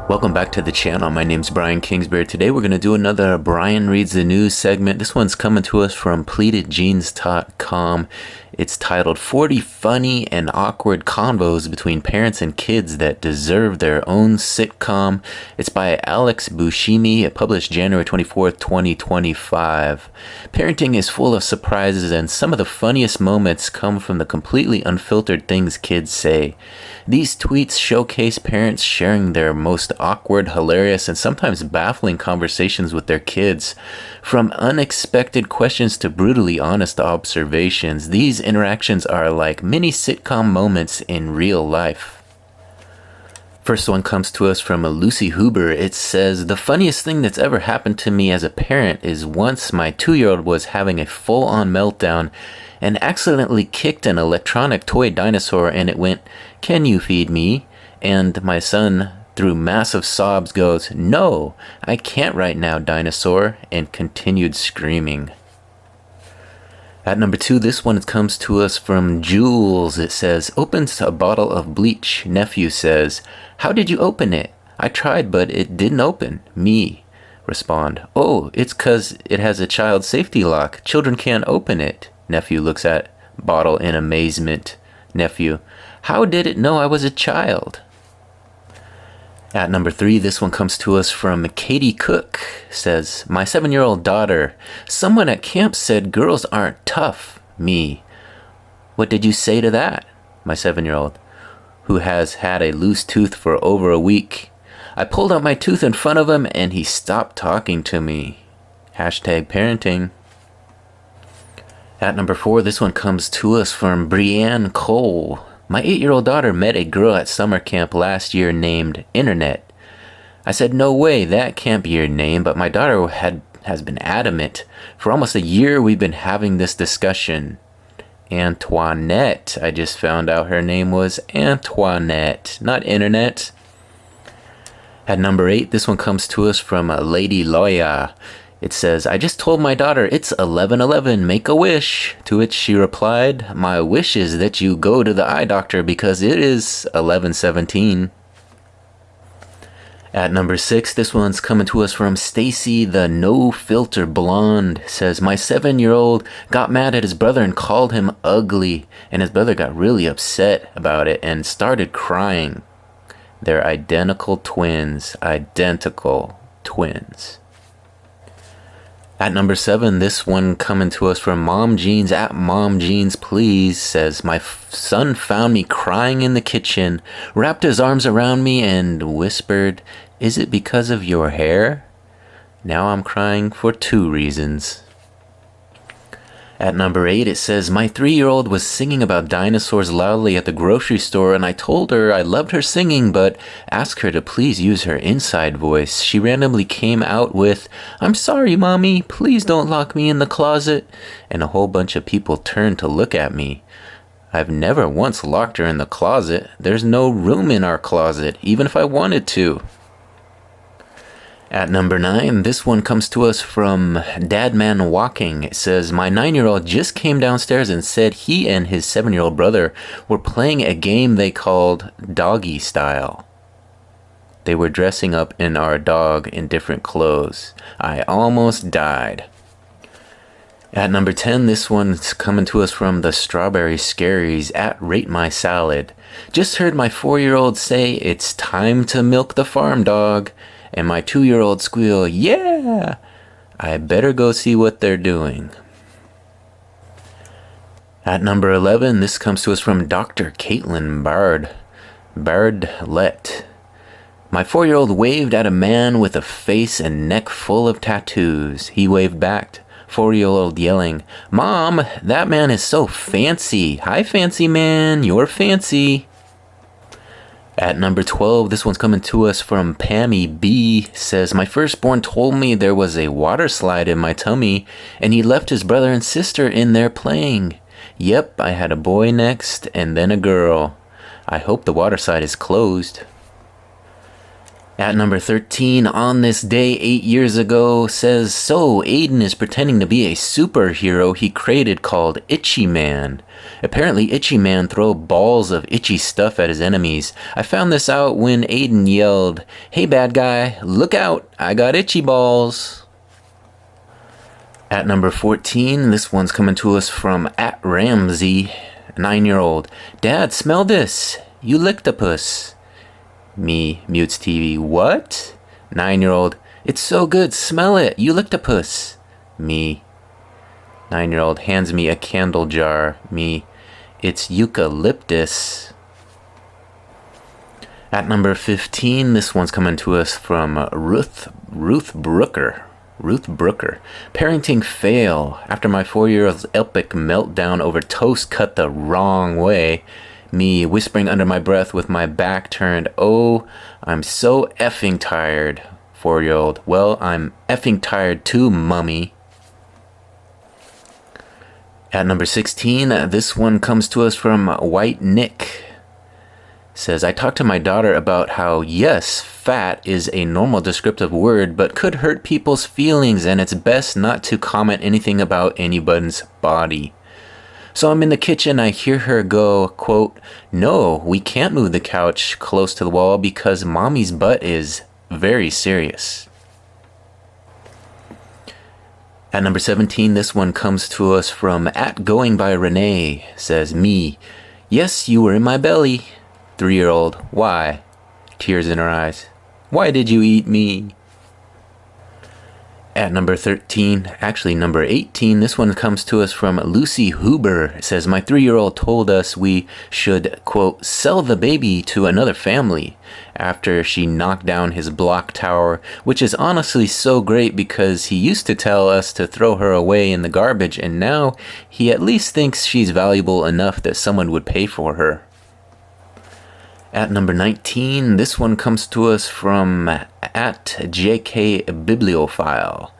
Welcome back to the channel. My name's Brian Kingsbury. Today we're going to do another Brian Reads the News segment. This one's coming to us from pleatedjeans.com. It's titled 40 Funny and Awkward Convos Between Parents and Kids That Deserve Their Own Sitcom. It's by Alex Buscemi. It published January 24th, 2025. Parenting is full of surprises, and some of the funniest moments come from the completely unfiltered things kids say. These tweets showcase parents sharing their most awkward, hilarious, and sometimes baffling conversations with their kids. From unexpected questions to brutally honest observations, these interactions are like mini sitcom moments in real life. First one comes to us from Lucy Huber. It says, "The funniest thing that's ever happened to me as a parent is once my 2-year-old was having a full-on meltdown and accidentally kicked an electronic toy dinosaur, and it went, 'Can you feed me?' And my son, through massive sobs, goes, 'No, I can't right now, dinosaur,' and continued screaming." At number 2, this one comes to us from Jules. It says, "Opens a bottle of bleach. Nephew says, 'How did you open it?' 'I tried, but it didn't open.' Me respond, 'Oh, it's 'cause it has a child safety lock. Children can't open it.' Nephew looks at bottle in amazement. Nephew, 'How did it know I was a child?'" At number 3, this one comes to us from Katie Cook. Says, "My 7-year-old daughter, someone at camp said girls aren't tough." Me, "What did you say to that?" My 7-year-old, who has had a loose tooth for over a week. "I pulled out my tooth in front of him and he stopped talking to me." Hashtag parenting. At number 4, this one comes to us from Brianne Cole. "My 8-year-old daughter met a girl at summer camp last year named Internet. I said, 'No way, that can't be your name,' but my daughter has been adamant. For almost a year we've been having this discussion. Antoinette, I just found out her name was Antoinette, not Internet." At number 8, this one comes to us from Lady Loya. It says, "I just told my daughter it's 11:11, make a wish." To which she replied, "My wish is that you go to the eye doctor because it is 11:17. At number 6, this one's coming to us from Stacy, the No Filter Blonde. Says, "My 7-year-old got mad at his brother and called him ugly, and his brother got really upset about it and started crying." They're identical twins. Identical twins. At number 7, this one coming to us from Mom Jeans at Mom Jeans Please. Says, "My son found me crying in the kitchen, wrapped his arms around me and whispered, 'Is it because of your hair?' Now I'm crying for 2 reasons." At number 8, it says, "My 3-year-old was singing about dinosaurs loudly at the grocery store, and I told her I loved her singing, but asked her to please use her inside voice. She randomly came out with, 'I'm sorry, Mommy, please don't lock me in the closet,' and a whole bunch of people turned to look at me. I've never once locked her in the closet. There's no room in our closet, even if I wanted to." At number 9, this one comes to us from Dadman Walking. It says, "My 9-year-old just came downstairs and said he and his 7-year-old brother were playing a game they called Doggy Style. They were dressing up in our dog in different clothes. I almost died." At number 10, this one's coming to us from the Strawberry Scaries at Rate My Salad. "Just heard my 4-year-old say it's time to milk the farm dog, and my 2-year-old squeal, 'Yeah!' I better go see what they're doing." At number 11, this comes to us from Dr. Caitlin Bardlett. "My 4-year-old waved at a man with a face and neck full of tattoos. He waved back, 4-year-old yelling, 'Mom, that man is so fancy. Hi, fancy man, you're fancy.'" At number 12, this one's coming to us from Pammy B. Says, "My firstborn told me there was a water slide in my tummy, and he left his brother and sister in there playing. Yep, I had a boy next, and then a girl. I hope the water slide is closed." At number 13, on this day 8 years ago, says, so Aiden is pretending to be a superhero he created called Itchy Man. Apparently, Itchy Man throws balls of itchy stuff at his enemies. I found this out when Aiden yelled, hey bad guy, look out, I got itchy balls. At number 14, this one's coming to us from @Ramsey, 9-year-old. Dad, smell this. Eulictopus. Me, mutes TV. What? 9-year-old. It's so good. Smell it. Eulictopus. Me. 9-year-old hands me a candle jar. Me. It's eucalyptus. At number 15, this one's coming to us from Ruth Brooker. Ruth Brooker. Parenting fail. After my 4-year-old's epic meltdown over toast cut the wrong way. Me whispering under my breath with my back turned. Oh, I'm so effing tired. 4-year-old. Well, I'm effing tired too, mummy. At number 16, this one comes to us from White Nick. Says, I talked to my daughter about how, yes, fat is a normal descriptive word, but could hurt people's feelings, and it's best not to comment anything about anybody's body. So I'm in the kitchen, I hear her go, quote, no, we can't move the couch close to the wall because mommy's butt is very serious. At number 17, this one comes to us from @GoingByRenee. Says, me, yes, you were in my belly. 3-year-old, why? Tears in her eyes. Why did you eat me? At number 13, actually number 18, this one comes to us from Lucy Huber. It says, my 3-year-old told us we should, quote, sell the baby to another family after she knocked down his block tower, which is honestly so great because he used to tell us to throw her away in the garbage, and now he at least thinks she's valuable enough that someone would pay for her. At number 19, this one comes to us from @JKBibliophile.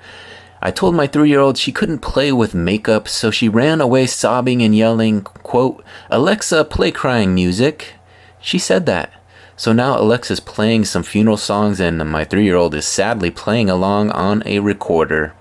I told my 3-year-old she couldn't play with makeup, so she ran away sobbing and yelling, quote, Alexa, play crying music. She said that. So now Alexa's playing some funeral songs and my 3-year-old is sadly playing along on a recorder.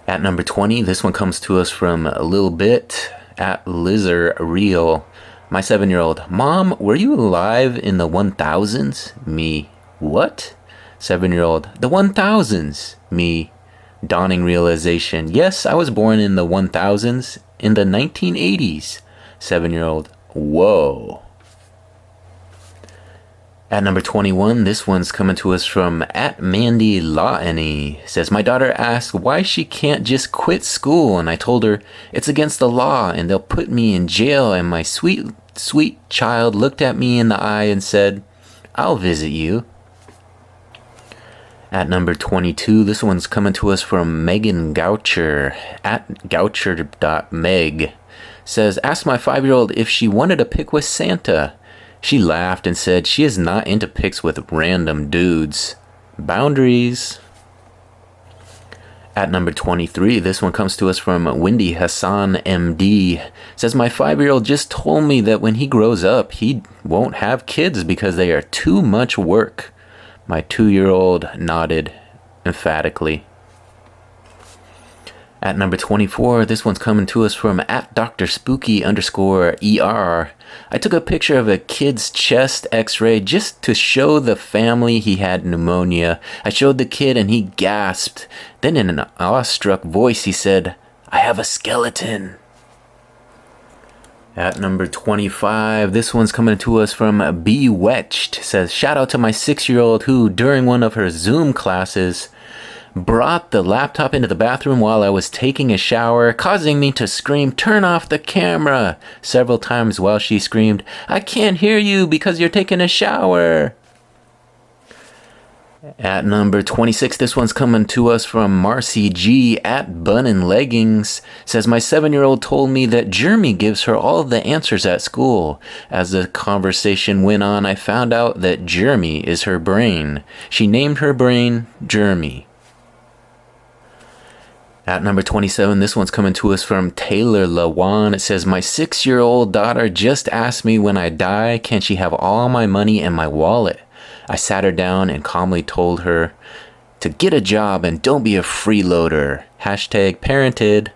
At number 20, this one comes to us from Lil Bit @LizardReal. My 7-year-old, Mom, were you alive in the 1000s? Me, what? 7-year-old, the 1000s. Me, dawning realization. Yes, I was born in the 1000s, in the 1980s. 7-year-old, whoa. At number 21, this one's coming to us from @MandyLawney. Says, my daughter asked why she can't just quit school, and I told her it's against the law and they'll put me in jail, and my sweet child looked at me in the eye and said, I'll visit you. At number 22, this one's coming to us from Megan Goucher @Goucher.meg. Says, asked my 5-year-old if she wanted a pic with Santa. She laughed and said she is not into pics with random dudes. Boundaries. At number 23, this one comes to us from Wendy Hassan MD. Says, my 5-year-old just told me that when he grows up, he won't have kids because they are too much work. My 2-year-old nodded emphatically. At number 24, this one's coming to us from @DrSpooky_ER. I took a picture of a kid's chest x-ray just to show the family he had pneumonia. I showed the kid and he gasped. Then in an awestruck voice he said, I have a skeleton. At number 25, this one's coming to us from Bewetched. It says, shout out to my 6-year-old who, during one of her Zoom classes, brought the laptop into the bathroom while I was taking a shower, causing me to scream, turn off the camera, several times while she screamed, I can't hear you because you're taking a shower. At number 26, this one's coming to us from Marcy G @BunandLeggings. Says, my 7-year-old told me that Jeremy gives her all the answers at school. As the conversation went on, I found out that Jeremy is her brain. She named her brain Jeremy. At number 27, this one's coming to us from Taylor Lawan. It says, my 6-year-old daughter just asked me when I die, can she have all my money and my wallet? I sat her down and calmly told her to get a job and don't be a freeloader. Hashtag parented.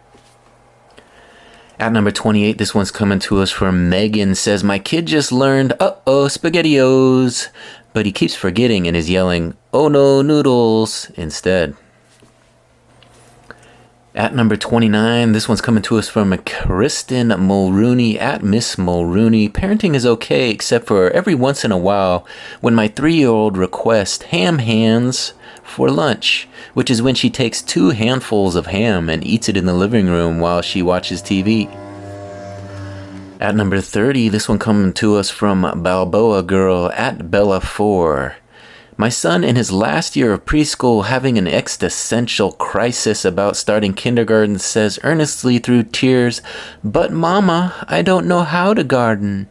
At number 28, this one's coming to us from Megan. Says, my kid just learned, SpaghettiOs. But he keeps forgetting and is yelling, oh no, noodles, instead. At number 29, this one's coming to us from Kristen Mulrooney at Miss Mulrooney. Parenting is okay, except for every once in a while when my 3-year-old requests ham hands for lunch, which is when she takes 2 handfuls of ham and eats it in the living room while she watches TV. At number 30, this one coming to us from Balboa Girl at Bella4. My son in his last year of preschool having an existential crisis about starting kindergarten says earnestly through tears, but mama, I don't know how to garden.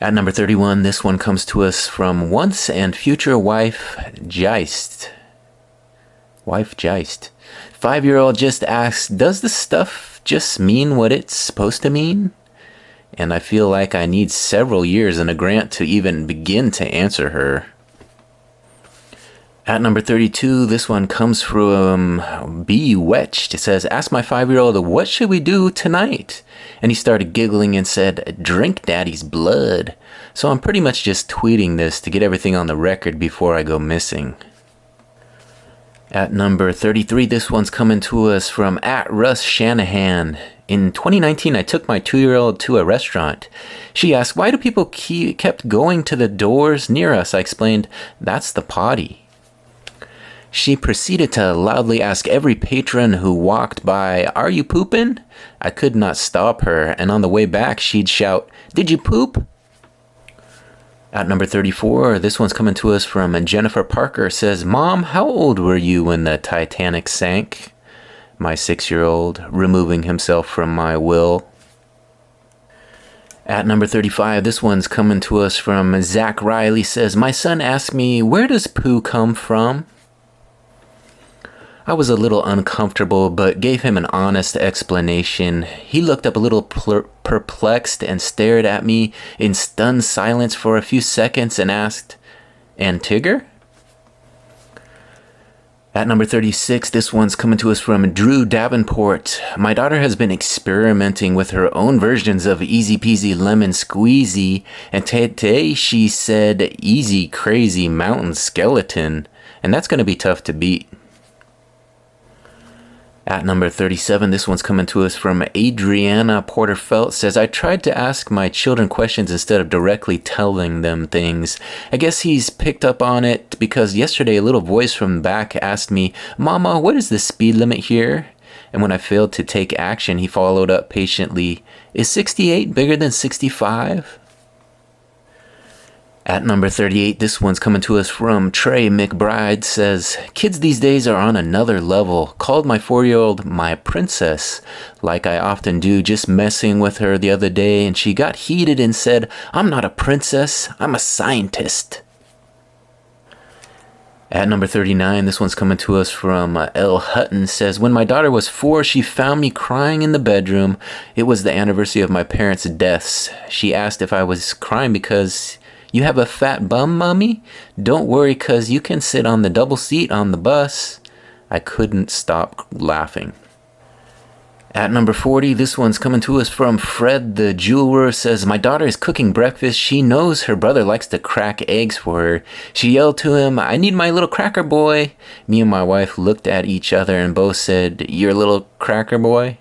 At number 31, this one comes to us from once and future wife Geist. Wife Geist. 5-year-old just asks, does the stuff just mean what it's supposed to mean? And I feel like I need several years and a grant to even begin to answer her. At number 32, this one comes from B. Wetched. It says, ask my 5-year-old, what should we do tonight? And he started giggling and said, drink daddy's blood. So I'm pretty much just tweeting this to get everything on the record before I go missing. At number 33, this one's coming to us from at Russ Shanahan. In 2019, I took my 2-year-old to a restaurant. She asked, why do people kept going to the doors near us? I explained, that's the potty. She proceeded to loudly ask every patron who walked by, are you pooping? I could not stop her, and on the way back, she'd shout, did you poop? At number 34, this one's coming to us from Jennifer Parker. Says, Mom, how old were you when the Titanic sank? My 6-year-old, removing himself from my will. At number 35, this one's coming to us from Zach Riley. Says, my son asked me, where does poo come from? I was a little uncomfortable, but gave him an honest explanation. He looked up a little perplexed and stared at me in stunned silence for a few seconds and asked, and Tigger? At number 36, this one's coming to us from Drew Davenport. My daughter has been experimenting with her own versions of Easy Peasy Lemon Squeezy, and today she said Easy Crazy Mountain Skeleton, and that's going to be tough to beat. At number 37, this one's coming to us from Adriana Porterfelt. Says, I tried to ask my children questions instead of directly telling them things. I guess he's picked up on it because yesterday a little voice from the back asked me, Mama, what is the speed limit here? And when I failed to take action, he followed up patiently, is 68 bigger than 65? At number 38, this one's coming to us from Trey McBride. Says, kids these days are on another level. Called my 4-year-old my princess, like I often do, just messing with her the other day, and she got heated and said, I'm not a princess, I'm a scientist. At number 39, this one's coming to us from L. Hutton. Says, when my daughter was 4, she found me crying in the bedroom. It was the anniversary of my parents' deaths. She asked if I was crying because... you have a fat bum, Mommy? Don't worry, 'cause you can sit on the double seat on the bus. I couldn't stop laughing. At number 40, this one's coming to us from Fred the Jeweler. Says, my daughter is cooking breakfast. She knows her brother likes to crack eggs for her. She yelled to him, I need my little cracker boy. Me and my wife looked at each other and both said, your little cracker boy?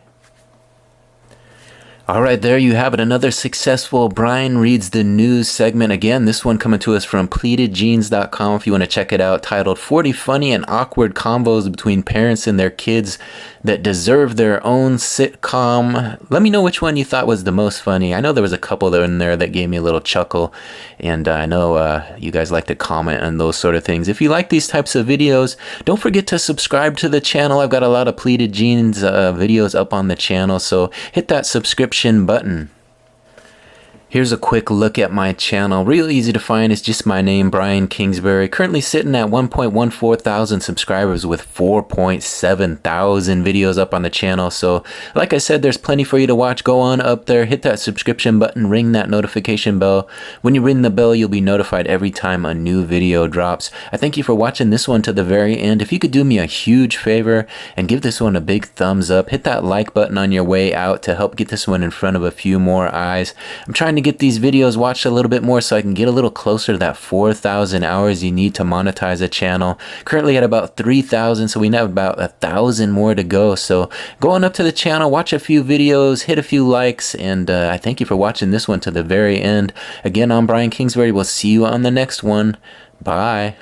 All right, there you have it. Another successful Brian Reads the News segment. Again, this one coming to us from pleatedjeans.com if you want to check it out, titled 40 Funny and Awkward Convos Between Parents and Their Kids That Deserve Their Own Sitcom. Let me know which one you thought was the most funny. I know there was a couple in there that gave me a little chuckle, and I know you guys like to comment on those sort of things. If you like these types of videos, don't forget to subscribe to the channel. I've got a lot of Pleated Jeans videos up on the channel, so hit that subscription button. Here's a quick look at my channel. Real easy to find. It's just my name, Brian Kingsbury. Currently sitting at 1.14 thousand subscribers with 4.7 thousand videos up on the channel. So like I said, there's plenty for you to watch. Go on up there, hit that subscription button, ring that notification bell. When you ring the bell, you'll be notified every time a new video drops. I thank you for watching this one to the very end. If you could do me a huge favor and give this one a big thumbs up, hit that like button on your way out to help get this one in front of a few more eyes. I'm trying to get these videos watched a little bit more so I can get a little closer to that 4,000 hours you need to monetize a channel. Currently at about 3,000, so we have about 1,000 more to go. So go on up to the channel, watch a few videos, hit a few likes, and I thank you for watching this one to the very end. Again, I'm Brian Kingsbury. We'll see you on the next one. Bye.